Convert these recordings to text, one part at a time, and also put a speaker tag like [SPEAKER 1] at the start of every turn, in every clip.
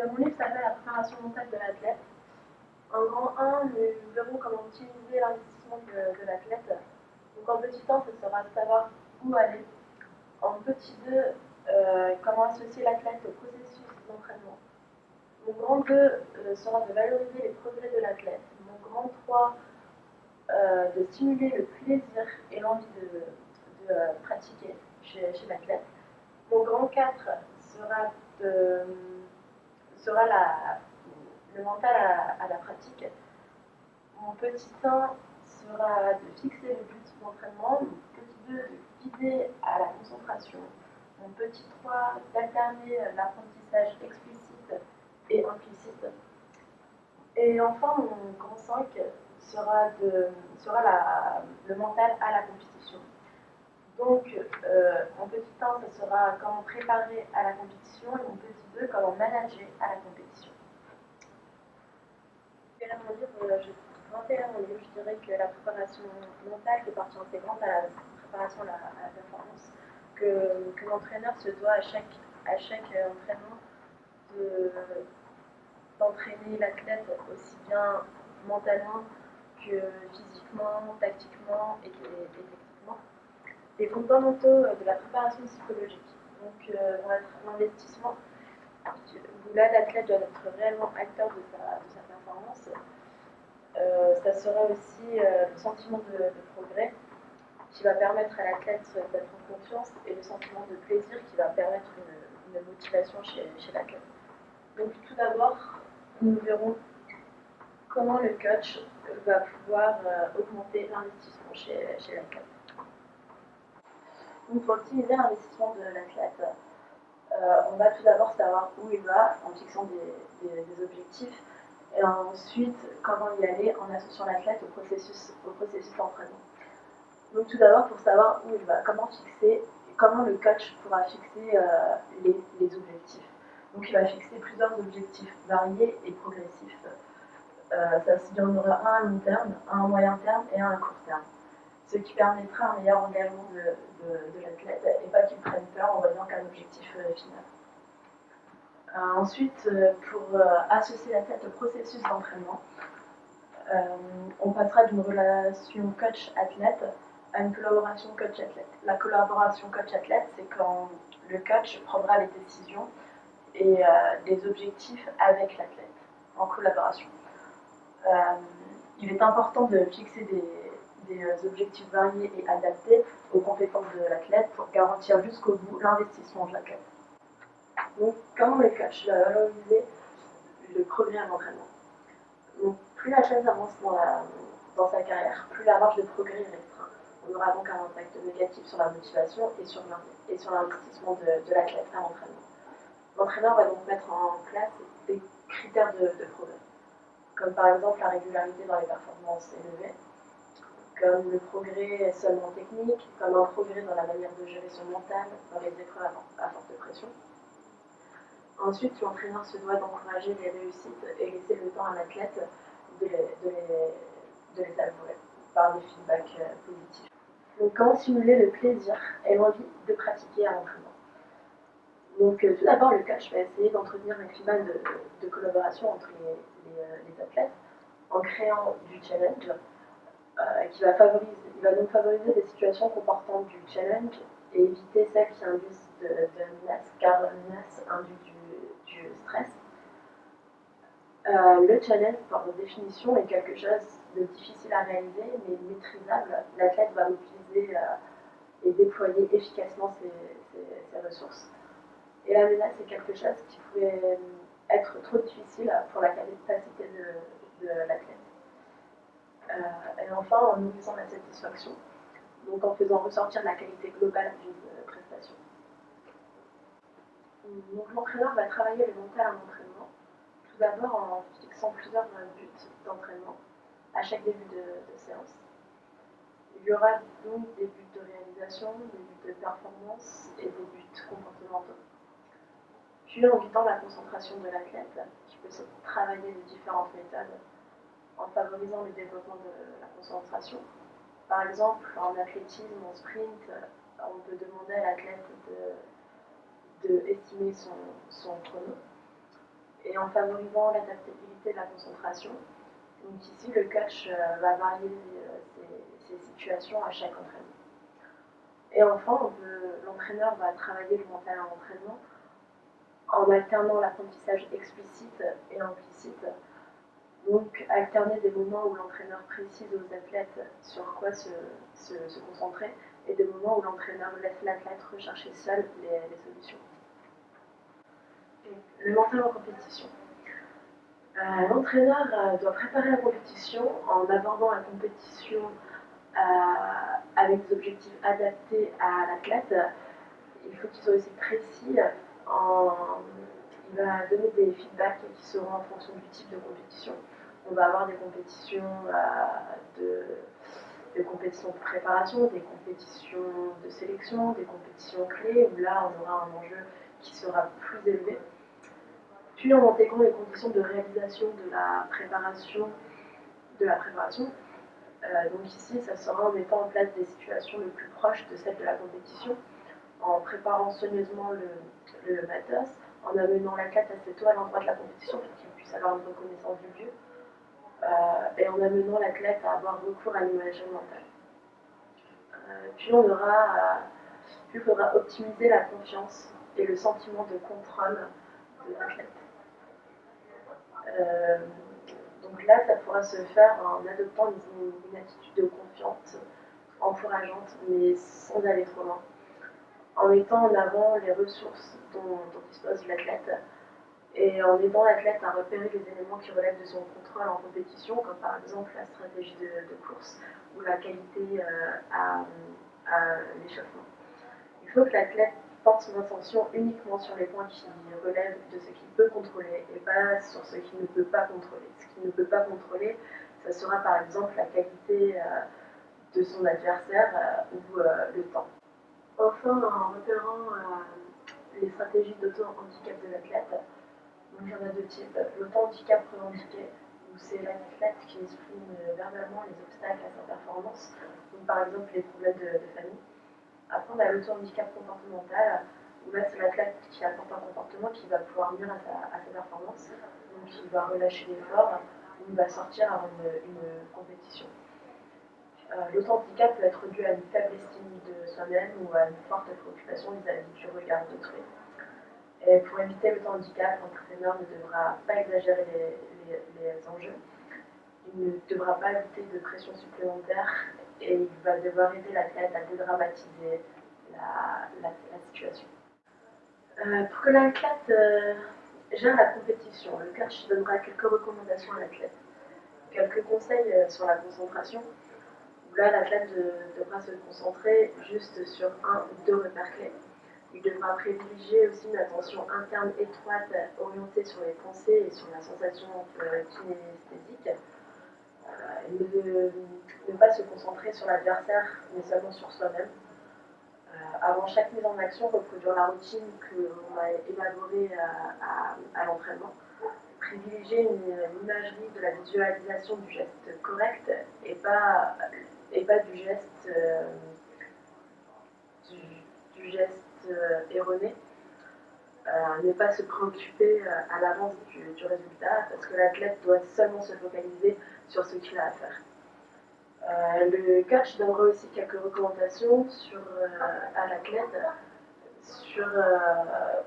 [SPEAKER 1] mon livre s'appelle La préparation mentale de l'athlète. En grand 1, nous verrons comment utiliser l'investissement de l'athlète. Donc en petit 1, ce sera de savoir où aller. En petit 2, comment associer l'athlète au processus d'entraînement. Mon grand 2 sera de valoriser les progrès de l'athlète. Mon grand 3, de stimuler le plaisir et l'envie de pratiquer chez l'athlète. Mon grand 4 sera le mental à la pratique. Mon petit 1 sera de fixer le but d'entraînement. Mon petit 2 de guider à la concentration. Mon petit 3 d'alterner l'apprentissage explicite et implicite. Et enfin, mon grand 5 sera le mental à la compétition. Donc, mon petit 1, ce sera comment préparer à la compétition, et mon petit 2, comment manager à la compétition. Je dirais que la préparation mentale fait partie intégrante à la préparation à la performance, que l'entraîneur se doit à chaque entraînement d'entraîner l'athlète aussi bien mentalement que physiquement, tactiquement et techniquement. Les fondamentaux de la préparation psychologique vont être l'investissement, où là l'athlète doit être réellement acteur de sa performance. Ça sera aussi le sentiment de progrès qui va permettre à l'athlète d'être en confiance et le sentiment de plaisir qui va permettre une motivation chez l'athlète. Donc tout d'abord, nous verrons comment le coach va pouvoir augmenter l'investissement chez l'athlète. Donc pour optimiser l'investissement de l'athlète, on va tout d'abord savoir où il va en fixant des objectifs et ensuite comment y aller en associant l'athlète au processus d'entraînement. Donc tout d'abord pour savoir où il va, comment le coach pourra fixer les objectifs. Donc il va fixer plusieurs objectifs variés et progressifs. Il y en aura un à long terme, un à moyen terme et un à court terme. Ce qui permettra un meilleur engagement de l'athlète et pas qu'il prenne peur en voyant qu'un objectif final. Ensuite, pour associer l'athlète au processus d'entraînement, on passera d'une relation coach-athlète à une collaboration coach-athlète. La collaboration coach-athlète, c'est quand le coach prendra les décisions et les objectifs avec l'athlète, en collaboration. Il est important de fixer des objectifs variés et adaptés aux compétences de l'athlète pour garantir jusqu'au bout l'investissement de l'athlète. Donc, comment le coach va valoriser le progrès à l'entraînement? Donc, plus l'athlète avance dans sa carrière, plus la marge de progrès est restreinte. On aura donc un impact négatif sur la motivation et sur l'investissement de l'athlète à l'entraînement. L'entraîneur va donc mettre en place des critères de progrès, comme par exemple la régularité dans les performances élevées, comme le progrès seulement technique, comme un progrès dans la manière de gérer son mental dans les épreuves à forte pression. Ensuite, l'entraîneur se doit d'encourager les réussites et laisser le temps à l'athlète de les savourer par des feedbacks positifs. Donc, comment stimuler le plaisir et l'envie de pratiquer à l'entraînement? Donc, tout d'abord, le coach va essayer d'entretenir un climat de collaboration entre les athlètes en créant du challenge il va donc favoriser des situations comportant du challenge et éviter celles qui induisent de menace, car la menace induit du stress. Le challenge, par définition, est quelque chose de difficile à réaliser, mais maîtrisable. L'athlète va mobiliser et déployer efficacement ses ressources. Et la menace est quelque chose qui pourrait être trop difficile pour la capacité de l'athlète. Et enfin, en nourrissant la satisfaction, donc en faisant ressortir la qualité globale d'une prestation. Donc l'entraîneur va travailler le mental à l'entraînement, tout d'abord en fixant plusieurs buts d'entraînement à chaque début de séance. Il y aura donc des buts de réalisation, des buts de performance et des buts comportementaux. Puis en guidant la concentration de l'athlète, qui peut se travailler de différentes méthodes, en favorisant le développement de la concentration. Par exemple, en athlétisme, en sprint, on peut demander à l'athlète de estimer son chrono. et en favorisant l'adaptabilité de la concentration. Donc ici, le coach va varier ces situations à chaque entraînement. Et enfin, l'entraîneur va travailler le mental à l'entraînement en alternant l'apprentissage explicite et implicite. Donc, alterner des moments où l'entraîneur précise aux athlètes sur quoi se concentrer et des moments où l'entraîneur laisse l'athlète rechercher seul les solutions. Le mental en compétition. L'entraîneur doit préparer la compétition en abordant la compétition avec des objectifs adaptés à l'athlète. Il faut qu'il soit aussi précis. Il va donner des feedbacks qui seront en fonction du type de compétition. On va avoir des compétitions de préparation, des compétitions de sélection, des compétitions clés, où là on aura un enjeu qui sera plus élevé. Puis en intégrant les conditions de réalisation de la préparation, donc ici ça sera en mettant en place des situations les plus proches de celles de la compétition, en préparant soigneusement le matos, en amenant l'athlète assez tôt à l'endroit de la compétition pour qu'il puisse avoir une reconnaissance du lieu, et en amenant l'athlète à avoir recours à l'imagerie mentale. Puis il faudra optimiser la confiance et le sentiment de contrôle de l'athlète. Donc là, ça pourra se faire en adoptant une attitude de confiance, encourageante, mais sans aller trop loin, en mettant en avant les ressources dont dispose l'athlète et en aidant l'athlète à repérer les éléments qui relèvent de son contrôle en compétition, comme par exemple la stratégie de course ou la qualité à l'échauffement. Il faut que l'athlète porte son attention uniquement sur les points qui relèvent de ce qu'il peut contrôler et pas sur ce qu'il ne peut pas contrôler. Ce qu'il ne peut pas contrôler, ça sera par exemple la qualité de son adversaire ou le temps. Enfin, en repérant les stratégies d'auto-handicap de l'athlète, donc il y en a deux types. L'auto-handicap revendiqué, où c'est l'athlète qui exprime verbalement les obstacles à sa performance, donc par exemple les problèmes de famille. Après, on a l'auto-handicap comportemental, où là, c'est l'athlète qui apporte un comportement qui va pouvoir nuire à sa performance. Donc, il va relâcher l'effort, ou il va sortir avant une compétition. L'auto-handicap peut être dû à une faible estime de soi-même ou à une forte préoccupation vis-à-vis du regard d'autrui. Et pour éviter l'auto-handicap, l'entraîneur ne devra pas exagérer les enjeux. Il ne devra pas ajouter de pression supplémentaire et il va devoir aider l'athlète à dédramatiser la situation. Pour que l'athlète gère la compétition, le coach donnera quelques recommandations à l'athlète. Quelques conseils sur la concentration, où là l'athlète devra se concentrer juste sur un ou deux repères clés. Il devra privilégier aussi une attention interne étroite orientée sur les pensées et sur la sensation kinesthésique. Ne pas se concentrer sur l'adversaire, mais seulement sur soi-même. Avant chaque mise en action, reproduire la routine qu'on a élaborée à l'entraînement. Privilégier une imagerie de la visualisation du geste correct et pas du geste, erroné. Ne pas se préoccuper à l'avance du résultat, parce que l'athlète doit seulement se focaliser sur ce qu'il a à faire. Le coach donnera aussi quelques recommandations à l'athlète sur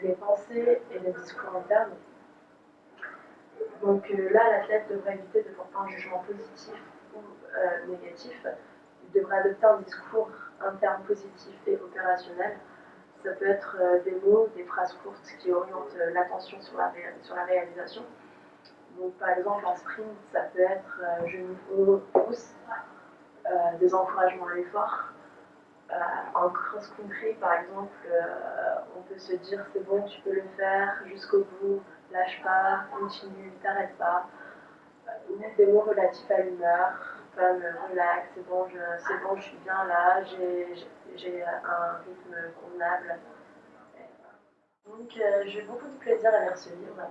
[SPEAKER 1] les pensées et les discours internes. Donc là, l'athlète devra éviter de porter un jugement positif ou négatif. Il devra adopter un discours interne positif et opérationnel. Ça peut être des mots, des phrases courtes qui orientent l'attention sur la réalisation. Donc par exemple en sprint, ça peut être genou haut, pouce, des encouragements à l'effort. En cross-country, par exemple, on peut se dire c'est bon, tu peux le faire jusqu'au bout, lâche pas, continue, t'arrête pas. Ou des mots relatifs à l'humeur, comme relax, c'est bon, je suis bien là, j'ai un rythme convenable. Donc j'ai eu beaucoup de plaisir à lire ce livre.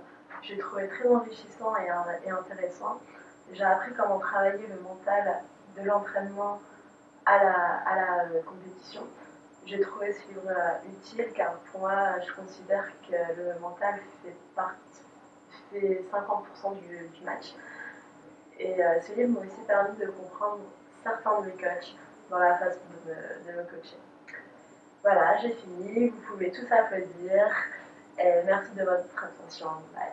[SPEAKER 1] J'ai trouvé très enrichissant et intéressant. J'ai appris comment travailler le mental de l'entraînement à la compétition. J'ai trouvé ce livre utile car pour moi, je considère que le mental fait 50% du match. Et ce livre m'a aussi permis de comprendre certains de mes coachs dans la façon de me coacher. Voilà, j'ai fini, vous pouvez tous applaudir et merci de votre attention. Bye.